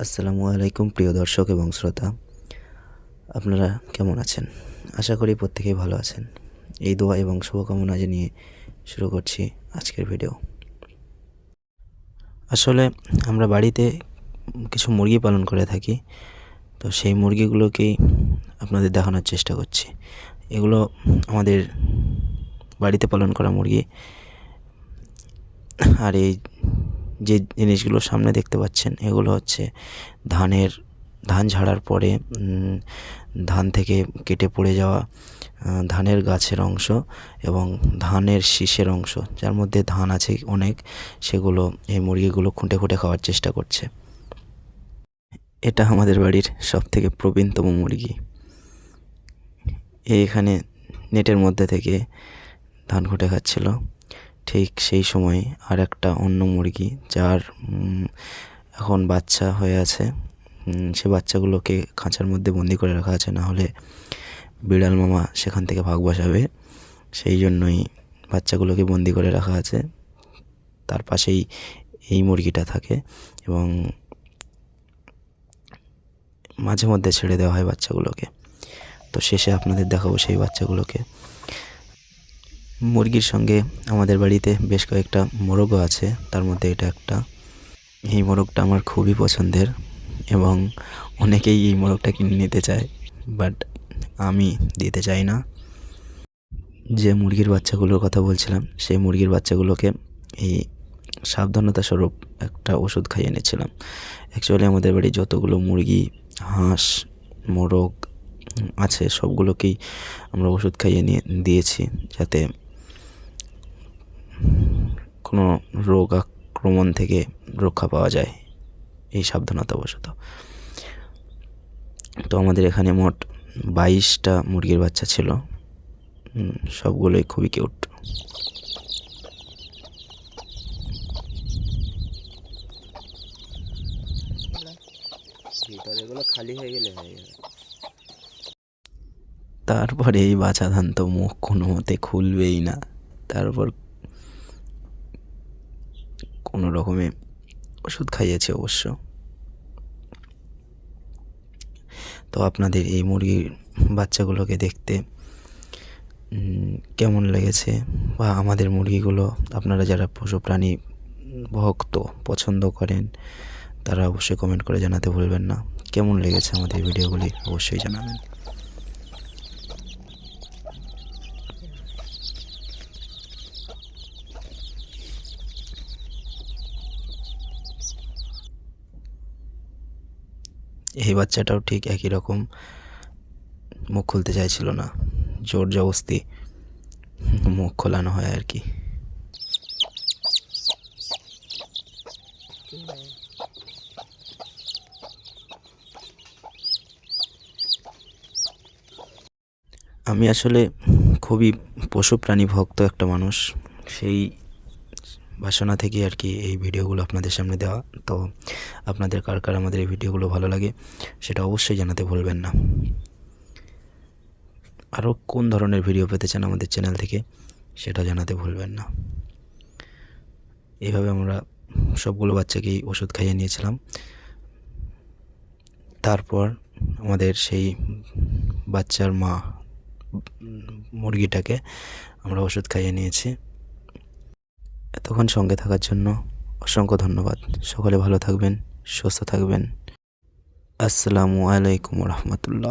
আসসালামু আলাইকুম প্রিয় দর্শক এবং শ্রোতা, আপনারা কেমন আছেন? আশা করি প্রত্যেকেই ভালো আছেন। এই দোয়া এবং শুভকামনা জানিয়ে শুরু করছি আজকের ভিডিও। আসলে আমরা বাড়িতে কিছু মুরগি পালন করে থাকি, তো সেই মুরগিগুলোকেই আপনাদের দেখানোর চেষ্টা করছি। এগুলো আমাদের বাড়িতে পালন করা মুরগি। আর এই যে জিনিসগুলো সামনে দেখতে পাচ্ছেন, এগুলো হচ্ছে ধান ঝাড়ার পরে ধান থেকে কেটে পড়ে যাওয়া ধানের গাছের অংশ এবং ধানের শীষের অংশ, যার মধ্যে ধান আছে অনেক, সেগুলো এই মুরগিগুলো খুঁটে খুঁটে খাওয়ার চেষ্টা করছে। এটা আমাদের বাড়ির সবথেকে প্রবীণতম মুরগি। এখানে নেটের মধ্যে থেকে ধান খুঁটে খাচ্ছিল। ঠিক সেই সময় আর একটা অন্য মুরগি, যার এখন বাচ্চা হয়ে আছে, সে বাচ্চাগুলোকে খাঁচার মধ্যে বন্দি করে রাখা আছে, না হলে বিড়াল মামা সেখান থেকে ভাগ বসাবে। সেই জন্যই বাচ্চাগুলোকে বন্দি করে রাখা আছে। তার পাশেই এই মুরগিটা থাকে এবং মাঝে মধ্যে ছেড়ে দেওয়া হয় বাচ্চাগুলোকে। তো শেষে আপনাদের দেখাবো সেই বাচ্চাগুলোকে। মুরগির সঙ্গে আমাদের বাড়িতে বেশ কয়েকটা মোরগও আছে, তার মধ্যে এটা একটা। এই মোরগটা আমার খুবই পছন্দের এবং অনেকেই এই মোরগটা কিনে নিতে চায়, বাট আমি দিতে চাই না। যে মুরগির বাচ্চাগুলোর কথা বলছিলাম, সেই মুরগির বাচ্চাগুলোকে এই সাবধানতা স্বরূপ একটা ওষুধ খাইয়ে এনেছিলাম। অ্যাকচুয়ালি আমাদের বাড়ি যতগুলো মুরগি, হাঁস, মোরগ আছে, সবগুলোকেই আমরা ওষুধ খাইয়ে দিয়েছি, যাতে কোনো রোগ আক্রমণ থেকে রক্ষা পাওয়া যায়, এই সাবধানতাবশত। তো আমাদের এখানে মোট 22টা মুরগির বাচ্চা ছিল। সবগুলোই খুবই কিউট। এগুলো খালি হয়ে গেলে হয়ে যাবে। তারপরে এই বাচ্চা ধান তো মুখ কোনো মতে খুলবেই না, তারপর কোনো রকমে ওষুধ খাইয়েছে অবশ্য। তো আপনাদের এই মুরগির বাচ্চাগুলোকে দেখতে কেমন লেগেছে, বা আমাদের মুরগিগুলো আপনারা যারা পশু প্রাণী ভক্ত পছন্দ করেন, তারা অবশ্যই কমেন্ট করে জানাতে ভুলবেন না। কেমন লেগেছে আমাদের ভিডিওগুলি অবশ্যই জানাবেন। এই বাচ্চাটাও ঠিক একই রকম, মুখ খুলতে চাইছিল না, জোর জবরদস্তি মুখ খোলানো হয় আর কি। আমি আসলে খুবই পশু প্রাণী ভক্ত একটা মানুষ, সেই বাসনা থেকে আর কি এই ভিডিওগুলো আপনাদের সামনে দেওয়া। তো আপনাদের কার কার আমাদের এই ভিডিওগুলো ভালো লাগে সেটা অবশ্যই জানাতে ভুলবেন না। আরও কোন ধরনের ভিডিও পেতে চান আমাদের চ্যানেল থেকে সেটা জানাতে ভুলবেন না। এইভাবে আমরা সবগুলো বাচ্চাকেই ওষুধ খাইয়ে নিয়েছিলাম। তারপর আমাদের সেই বাচ্চার মা মুরগিটাকে আমরা ওষুধ খাইয়ে নিয়েছি। এতক্ষণ সঙ্গে থাকার জন্য অসংখ্য ধন্যবাদ। সকলে ভালো থাকবেন, সুস্থ থাকবেন। আসসালামু আলাইকুম রহমতুল্লাহ।